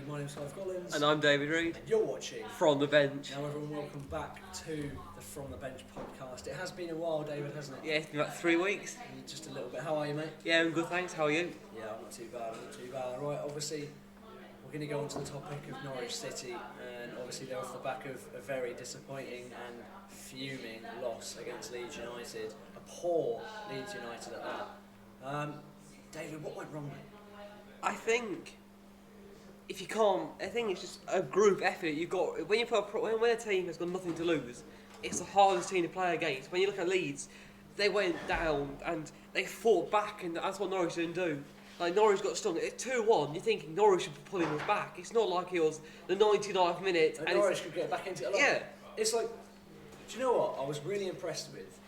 My name's Clive Collins. And I'm David Reed. And you're watching From the Bench. Now everyone, welcome back to the From the Bench podcast. It has been a while, David, hasn't it? Yeah, it's been about 3 weeks. Just a little bit. How are you, mate? Yeah, I'm good, thanks. How are you? Yeah, I'm not too bad. Right, obviously, we're going to go on to the topic of Norwich City, and obviously they're off the back of a very disappointing and fuming loss against Leeds United. A poor Leeds United at that. David, what went wrong, mate? I think if you can't, I think it's just a group effort. You've got when a team has got nothing to lose, it's the hardest team to play against. When you look at Leeds, they went down and they fought back, and that's what Norwich didn't do. Like Norwich got stung. It's 2-1. You're thinking Norwich should be pulling us back. It's not like it was the 99th minute. And Norwich could get back into it. Yeah. It's like, do you know what? I was really impressed with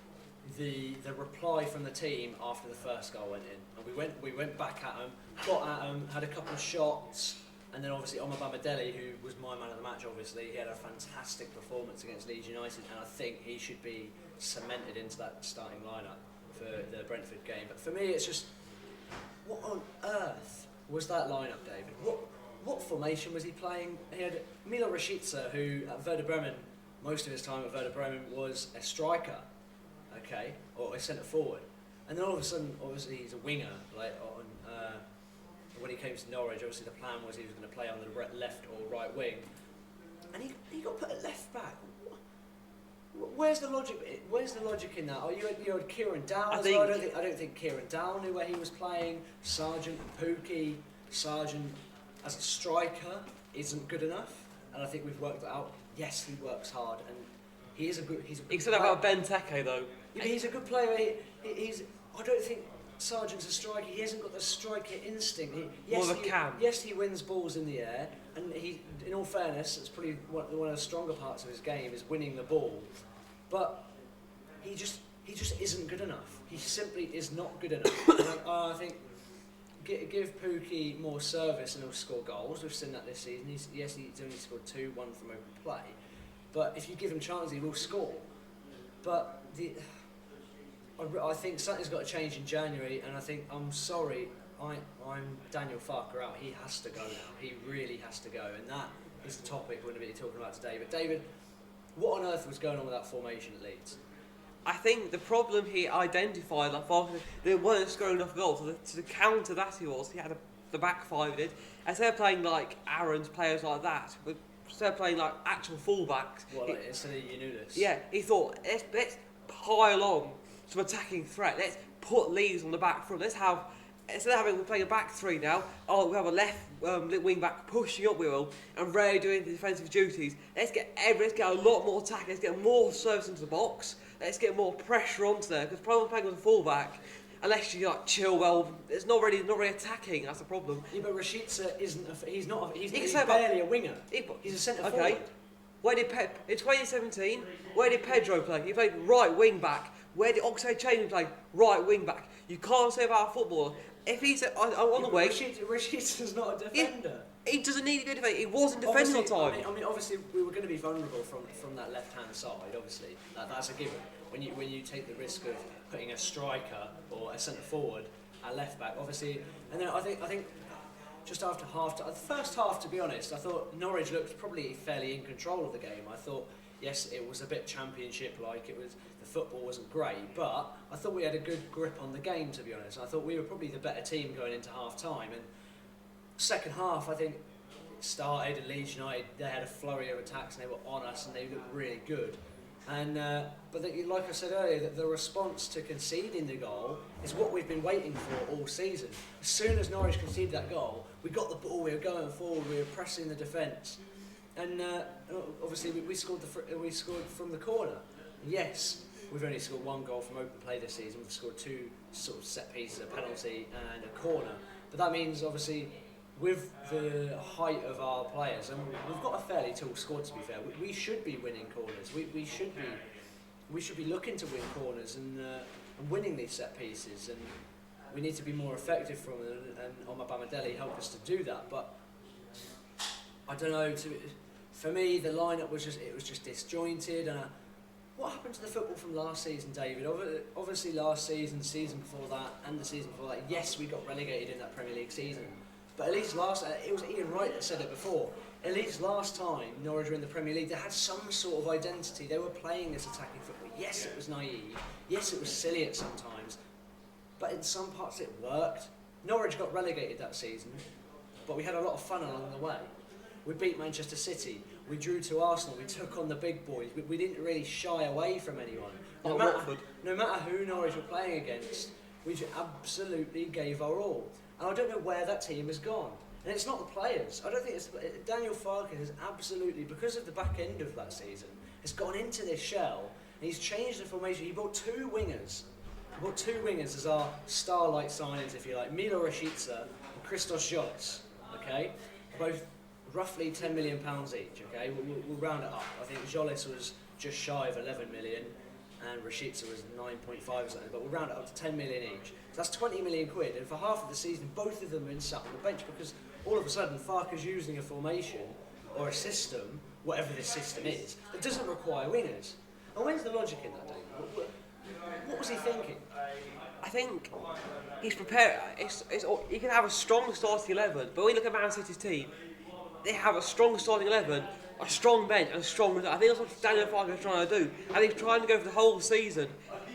the reply from the team after the first goal went in. And we went back at them, got at them, had a couple of shots, and then obviously Omobamidele, who was my man of the match, obviously, he had a fantastic performance against Leeds United, and I think he should be cemented into that starting lineup for the Brentford game. But for me, it's just, what on earth was that lineup, David? What formation was he playing? He had Milo Rashica, who at Werder Bremen, most of his time at Werder Bremen, was a striker, okay, or a centre forward. And then all of a sudden, obviously, he's a winger. When he came to Norwich, obviously the plan was he was going to play on the left or right wing, and he got put at left back. Where's the logic? Where's the logic in that? Oh, you had Kieran Down. I don't think Kieran Down knew where he was playing. Sargent, Pookie, Sargent as a striker isn't good enough, and I think we've worked it out. Yes, he works hard, and he is a good. He's a good. You said about Benteke though. Yeah, he's a good player. I don't think Sargent's a striker. He hasn't got the striker instinct. More of a cam. Yes, he wins balls in the air, and he, in all fairness, it's probably one of the stronger parts of his game is winning the ball. But he just isn't good enough. He simply is not good enough. I think give Pookie more service and he'll score goals. We've seen that this season. He's only scored 2, 1 from open play. But if you give him chances, he will score. But I think something's got to change in January, and I think, I'm sorry, I'm Daniel Farker out. He has to go now. He really has to go, and that is the topic we're going to be talking about today. But David, what on earth was going on with that formation at Leeds? I think the problem he identified, like Farker, they weren't scoring enough goals. So to counter that, he had the back five did. Instead of playing like Aaron's players like that, but instead of playing like actual fullbacks. Instead of Yunulis? Yeah, he thought let's pile on some attacking threat. Let's put Leeds on the back front. Instead of having playing a back three now, we have a left wing back pushing up with him and Ray doing the defensive duties. Let's get a lot more attack. Let's get more service into the box. Let's get more pressure onto there. Because the problem playing with a fullback, unless you like Chilwell, it's not really attacking. That's the problem. Yeah, but Rashica isn't. He's barely a winger. He's a centre forward. In 2017, where did Pedro play? He played right wing back. Where did Oxlade-Chamberlain play? Right wing back. You can't say about a footballer. If he's on the wing, Rashica's not a defender. He doesn't need to be a defender. He wasn't defending on time. I mean, obviously, we were going to be vulnerable from that left-hand side. Obviously, that's a given. When you take the risk of putting a striker or a centre forward at left back, obviously, and then I think just after the first half, to be honest, I thought Norwich looked probably fairly in control of the game. I thought, yes, it was a bit championship-like. The football wasn't great, but I thought we had a good grip on the game, to be honest. I thought we were probably the better team going into half-time. And second half, I think, it started, and Leeds United, they had a flurry of attacks, and they were on us, and they looked really good. And like I said earlier, the response to conceding the goal is what we've been waiting for all season. As soon as Norwich conceded that goal, we got the ball, we were going forward, we were pressing the defence. And obviously we scored from the corner. Yes, we've only scored 1 goal from open play this season. We've scored 2 sort of set pieces, a penalty and a corner. But that means obviously with the height of our players, and we've got a fairly tall squad, to be fair, we should be winning corners. We should be looking to win corners and winning these set pieces, and we need to be more effective from them. And Omobamidele helped us to do that. But I don't know. For me, the lineup was just disjointed. And what happened to the football from last season, David? Obviously, last season, season before that, and the season before that. Yes, we got relegated in that Premier League season. But at least it was Ian Wright that said it before. At least last time Norwich were in the Premier League, they had some sort of identity. They were playing this attacking football. Yes, it was naive. Yes, it was silly at some times. But in some parts it worked. Norwich got relegated that season, but we had a lot of fun along the way. We beat Manchester City. We drew to Arsenal. We took on the big boys. We didn't really shy away from anyone. No matter who Norwich were playing against, we absolutely gave our all. And I don't know where that team has gone. And it's not the players. I don't think it's... Daniel Farke has absolutely, because of the back end of that season, has gone into this shell and he's changed the formation. He brought two wingers. He brought two wingers as our starlight signings, if you like. Milo Rashica and Christos Jolis. Okay? Both roughly £10 million each. Okay? We'll round it up. I think Jolis was just shy of 11 million and Rashica was 9.5 or something, but we'll round it up to 10 million each. So that's 20 million quid, and for half of the season, both of them have been sat on the bench because all of a sudden Farke's using a formation or a system, whatever this system is, that doesn't require wingers. And where's the logic in that, David? What was he thinking? I think he's prepared. You can have a strong starting 11, but when you look at Man City's team, they have a strong starting 11, a strong bench, and a strong. I think that's what Daniel Farke is trying to do, and he's trying to go for the whole season.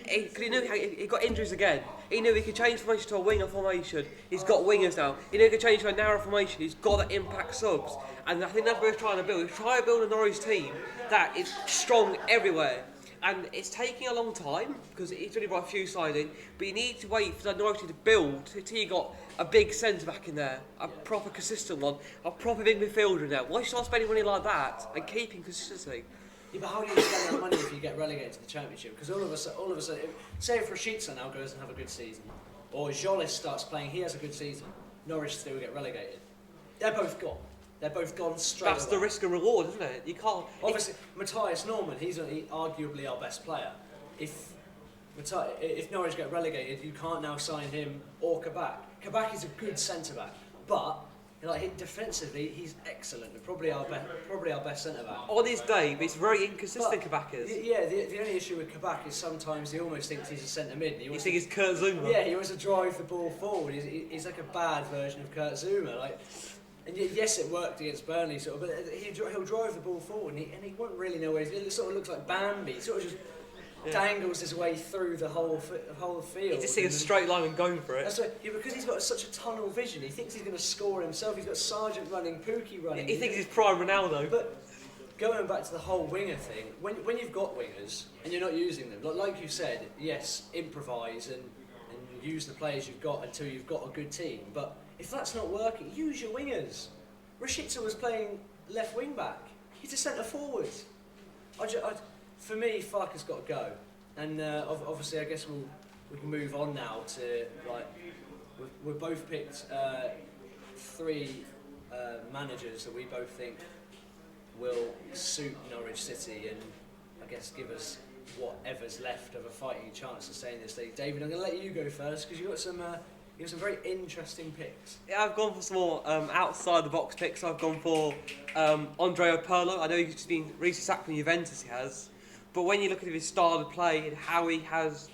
Because he knew he got injuries again. He knew he could change formation to a winger formation. He's got wingers now. He knew he could change to a narrow formation. He's got that impact subs. And I think that's what he's trying to build. He's trying to build a Norwich team that is strong everywhere. And it's taking a long time because he's only brought a few signings. But you need to wait for the Norwich team to build until you got a big centre back in there, a proper consistent one, a proper big midfielder in there. Why should I spend money like that and keeping consistency? Yeah, but how do you spend that money if you get relegated to the Championship? Because all of a sudden, say if Rashica now goes and have a good season, or Jolis starts playing, he has a good season, Norwich still get relegated. They're both gone. They're both gone straight That's away. the risk and reward, isn't it? You can't... Obviously, Matthias Norman, he's arguably our best player. If Norwich get relegated, you can't now sign him or Kabak. Kabak is a good centre-back, but defensively, he's excellent. And probably our best centre back. On his day, it's very inconsistent. Kabak is. Yeah, the only issue with Kabak is sometimes he almost thinks he's a centre mid. You think he's Kurt Zouma? Yeah, he wants to drive the ball forward. He's like a bad version of Kurt Zouma. And yes, it worked against Burnley, sort of, but he'll drive the ball forward, and he won't really know where he's. It sort of looks like Bambi. He sort of just dangles his way through the whole field. He's just seeing a straight line and going for it. That's right. Yeah, because he's got such a tunnel vision. He thinks he's going to score himself. He's got Sargent running, Pookie running. He thinks he's prime Ronaldo. But going back to the whole winger thing, when you've got wingers and you're not using them, like you said, yes, improvise and use the players you've got until you've got a good team. But if that's not working, use your wingers. Rashica was playing left wing back. He's a centre forward. For me, Farke's got to go. And obviously, I guess we can move on now to we've both picked three managers that we both think will suit Norwich City and I guess give us whatever's left of a fighting chance to stay in this league. David, I'm going to let you go first because you've got some very interesting picks. Yeah, I've gone for some more outside the box picks. I've gone for Andrea Pirlo. I know he's been recently sacked from Juventus, he has. But when you look at his style of play and how he has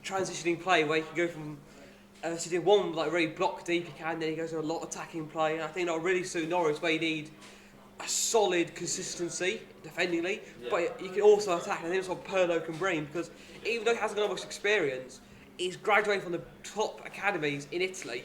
transitioning play, where he can go from sitting one really block deep, then he goes to a lot of attacking play. And I think that'll really suit Norwich, where you need a solid consistency defendingly, but you can also attack. And I think that's what Pirlo can bring, because even though he hasn't got much experience, he's graduated from the top academies in Italy.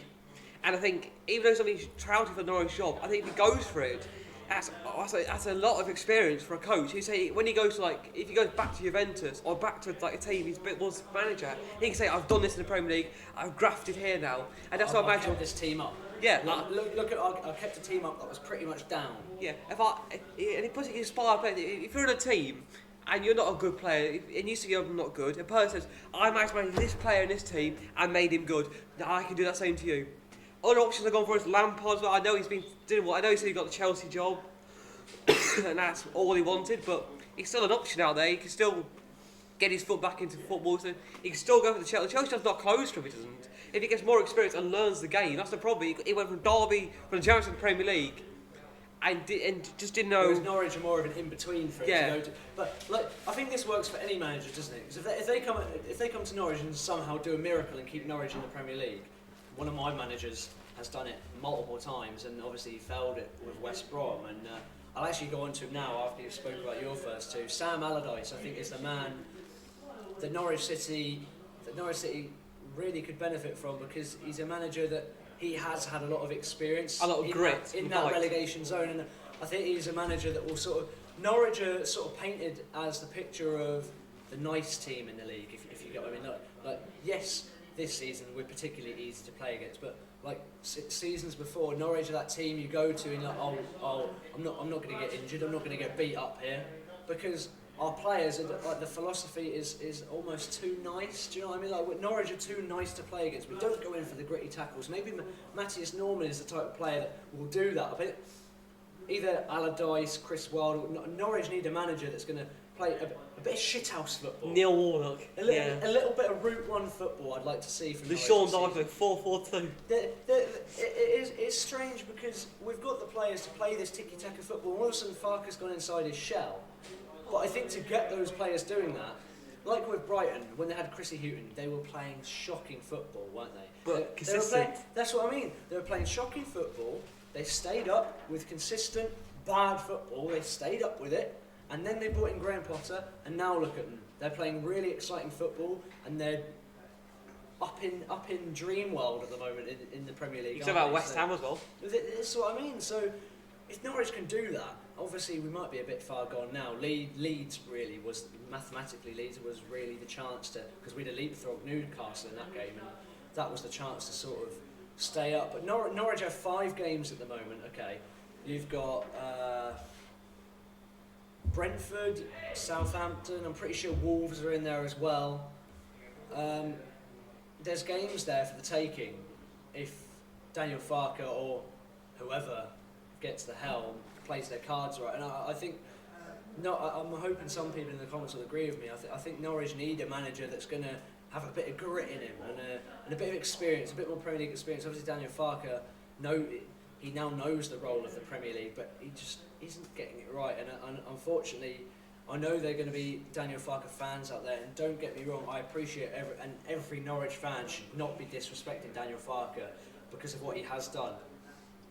And I think even though somebody's touted for the Norwich job, I think if he goes for it, that's a lot of experience for a coach. You say when he goes to if he goes back to Juventus or back to a team he's was manager, he can say I've done this in the Premier League, I've grafted here now, and that's what I imagine. Kept this team up. Yeah, look at I kept a team up that was pretty much down. Yeah, and he puts it in inspired play. If you're in a team and you're not a good player, and you see you're not good, a person says I managed this player in this team and made him good. Now I can do that same to you. Other options I've gone for is Lampard. I know he's been doing what I know. He said he got the Chelsea job, and that's all he wanted. But he's still an option out there. He can still get his foot back into football. So he can still go for the Chelsea. The Chelsea job's not closed for him. It doesn't. If he gets more experience and learns the game, that's the problem. He went from Derby, from the Championship to the Premier League, and just didn't know. Whereas Norwich are more of an in between for him to go to. But I think this works for any manager, doesn't it? Because if they come to Norwich and somehow do a miracle and keep Norwich in the Premier League. One of my managers has done it multiple times, and obviously he failed it with West Brom. And I'll actually go on to him now after you've spoken about your first two. Sam Allardyce, I think, is the man that Norwich City really could benefit from, because he's a manager that he has had a lot of experience, a lot of grit in that relegation zone, and I think he's a manager that will sort of, Norwich are sort of painted as the picture of the nice team in the league, if you get what I mean. Like yes, this season we're particularly easy to play against, but like seasons before, Norwich are that team you go to and like, I'm not going to get injured, I'm not going to get beat up here, because our players, like, the philosophy is almost too nice. Do you know what I mean? Like, Norwich are too nice to play against. We don't go in for the gritty tackles. Maybe Matthias Norman is the type of player that will do that. But either Allardyce, Chris Wilde, Norwich need a manager that's going to play a bit of shithouse football. Neil Warnock. A little bit of Route 1 football I'd like to see from Norwich. The Sean Dyche 4-4-2. It's strange because we've got the players to play this tiki-taka football. All of a sudden Farke's gone inside his shell. But I think to get those players doing that, like with Brighton, when they had Chrissy Houghton, they were playing shocking football, weren't they? But they were playing, that's what I mean. They were playing shocking football. They stayed up with consistent bad football. They stayed up with it, and then they brought in Graham Potter, and now look at them. They're playing really exciting football, and they're up in dream world at the moment in the Premier League. You talk about West Ham as well. That's what I mean. So if Norwich can do that, obviously we might be a bit far gone now. Leeds really was, mathematically Leeds was really the chance to, because we'd have leapfrogged Newcastle in that game, and that was the chance to sort of stay up. But Norwich have 5 games at the moment. Okay, you've got Brentford, Southampton. I'm pretty sure Wolves are in there as well. There's games there for the taking if Daniel Farke or whoever gets the helm plays their cards right. And I think, I'm hoping some people in the comments will agree with me. I think Norwich need a manager that's going to have a bit of grit in him and a bit of experience, a bit more Premier League experience. Obviously Daniel Farke, he now knows the role of the Premier League, but he just isn't getting it right. And unfortunately, I know there are going to be Daniel Farke fans out there, and don't get me wrong, I appreciate every Norwich fan should not be disrespecting Daniel Farke because of what he has done.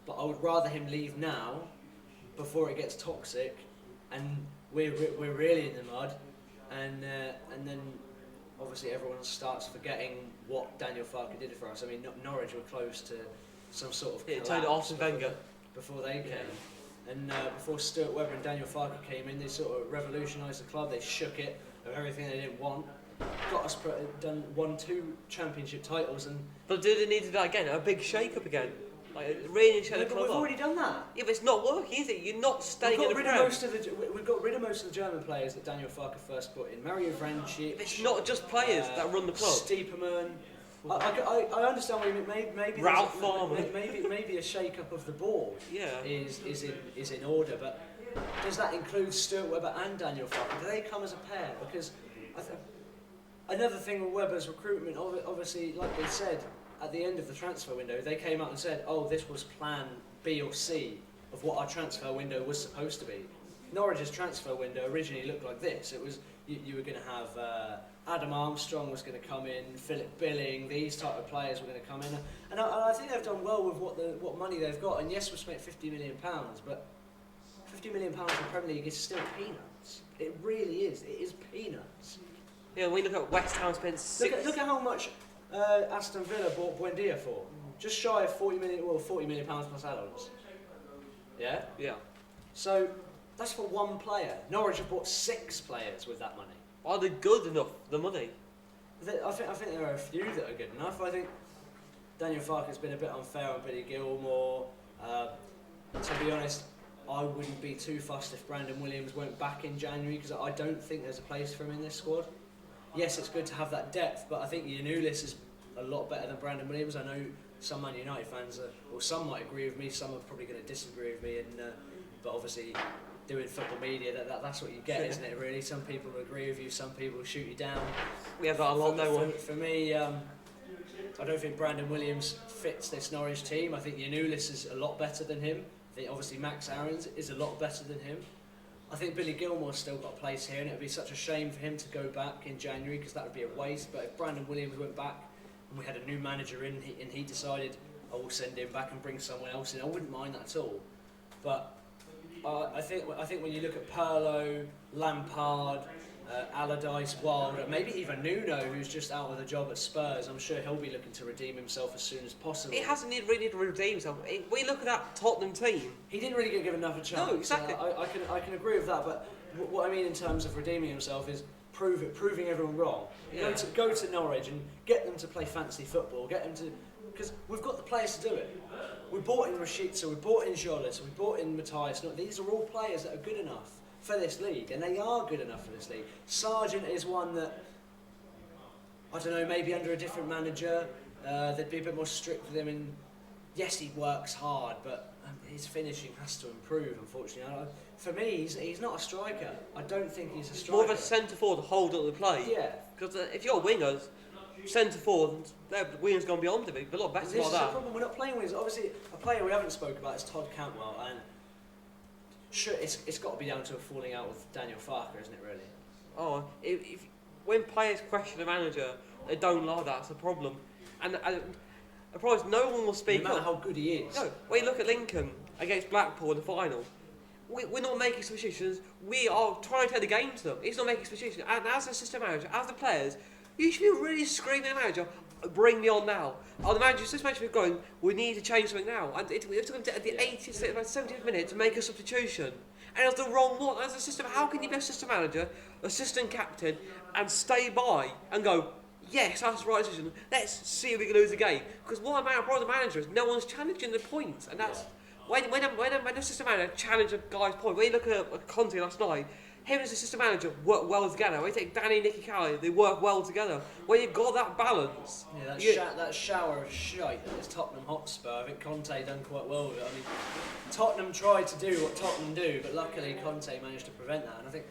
But I would rather him leave now before it gets toxic and we're really in the mud, and then obviously everyone starts forgetting what Daniel Farke did for us. I mean, Norwich were close to some sort of collapse turned Arsene Wenger before they came. And before Stuart Webber and Daniel Farke came in, they sort of revolutionised the club. They shook it of everything they didn't want. Got us won 2 championship titles. But do they need to do that again? A big shake-up again? Like, really shake the club We've up? already done that. Yeah, but it's not working, is it? You're not staying in the Prem. We've got rid of most of the German players that Daniel Farke first put in. Mario Vrancic. It's not just players that run the club. Stiepermann. I understand what you mean. Maybe Ralph Farmer. Maybe a shake-up of the board is in order, but does that include Stuart Webber and Daniel Farke? Do they come as a pair? Because another thing with Webber's recruitment, obviously, like they said at the end of the transfer window, they came out and said, "Oh, this was plan B or C of what our transfer window was supposed to be." Norwich's transfer window originally looked like this. It was you were going to have Adam Armstrong was going to come in, Philip Billing, these type of players were going to come in, and I think they've done well with what money they've got. And yes, we've spent £50 million, but £50 million in the Premier League is still peanuts. It really is. It is peanuts. Yeah, we look at West Ham spent 6. Look at how much Aston Villa bought Buendia for. Just shy of £40 million plus add-ons. Yeah. Yeah. So that's for one player. Norwich have bought 6 players with that money. Are they good enough, the money? I think there are a few that are good enough. I think Daniel Farke has been a bit unfair on Billy Gilmore. To be honest, I wouldn't be too fussed if Brandon Williams went back in January, because I don't think there's a place for him in this squad. Yes, it's good to have that depth, but I think Yanulis is a lot better than Brandon Williams. I know some Man United fans, or some might agree with me, some are probably going to disagree with me, but obviously doing football media, that's what you get, isn't it, really? Some people will agree with you, some people will shoot you down. We have that a lot, no one. For me, I don't think Brandon Williams fits this Norwich team. I think Yanulis is a lot better than him. I think obviously Max Aarons is a lot better than him. I think Billy Gilmore's still got a place here, and it would be such a shame for him to go back in January, because that would be a waste. But if Brandon Williams went back and we had a new manager in, and he decided I will send him back and bring someone else in. I wouldn't mind that at all. But I think when you look at Pirlo, Lampard, Allardyce, Wilder, maybe even Nuno, who's just out of the job at Spurs, I'm sure he'll be looking to redeem himself as soon as possible. He hasn't really need to redeem himself. We look at that Tottenham team. He didn't really get given enough a chance. No, exactly. I can agree with that, but what I mean in terms of redeeming himself is proving everyone wrong. Yeah. Go to Norwich and get them to play fancy football. Get them to, because we've got the players to do it. We bought in Rashica, we bought in Jolis, we bought in Matthias. These are all players that are good enough for this league, and they are good enough for this league. Sargent is one that, I don't know, maybe under a different manager, they'd be a bit more strict with him. And yes, he works hard, but his finishing has to improve, unfortunately. For me, he's not a striker. I don't think he's a striker. More of a centre forward to hold up the play. Yeah. Because if you're wingers, centre forward, the wingers going beyond him. A lot better This like is that. the problem. We're not playing wingers. Obviously, a player we haven't spoke about is Todd Cantwell, and sure, it's got to be down to a falling out with Daniel Farker, isn't it? Really. Oh, if when players question a manager, they don't like that. It's a problem. And the problem is no one will speak No matter up. how good he is. No, when you look at Lincoln against Blackpool in the final, we're not making substitutions. We are trying to take the game to them. It's not making substitutions. And as a assistant manager, as the players, you should be really screaming at the manager, bring me on now. Oh, the assistant manager is going, we need to change something now. And it took him to the 80th, about 70th minute to make a substitution. And it was the wrong one. As a system, how can you be assistant manager, assistant captain, and stay by and go, yes, that's the right decision. Let's see if we can lose the game. Because what about the manager is no one's challenging the points, and that's when an assistant manager challenge a guy's point. When you look at Conte last night, him as assistant manager work well together. When you take Danny and Nicky Calley, they work well together. When you've got that balance, that shower of shite that is Tottenham Hotspur. I think Conte done quite well with it. I mean, Tottenham tried to do what Tottenham do, but luckily Conte managed to prevent that. And I think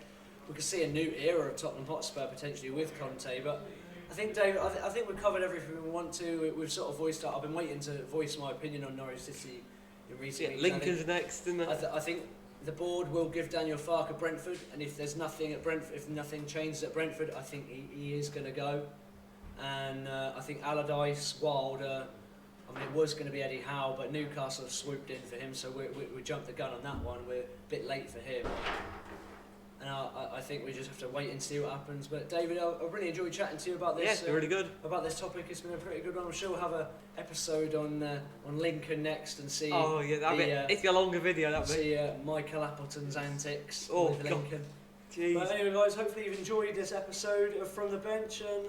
we could see a new era of Tottenham Hotspur potentially with Conte, but. I think, Dave, I think we've covered everything we want to. We've sort of voiced out. I've been waiting to voice my opinion on Norwich City in recent weeks. Lincoln's next, isn't it? I think the board will give Daniel Farke Brentford, and if there's nothing at Brentford, if nothing changes at Brentford, I think he is going to go. And I think Allardyce, Wilder. I mean, it was going to be Eddie Howe, but Newcastle have swooped in for him, so we jumped the gun on that one. We're a bit late for him. And I think we just have to wait and see what happens. But David, I really enjoyed chatting to you about this. Yeah, it's been really good. About this topic. It's been a pretty good one. I'm sure we'll have an episode on Lincoln next and see. Oh yeah, that'll be it's a longer video. That'll be. See Michael Appleton's antics with Lincoln. Jeez. But anyway, guys, hopefully you've enjoyed this episode of From the Bench, and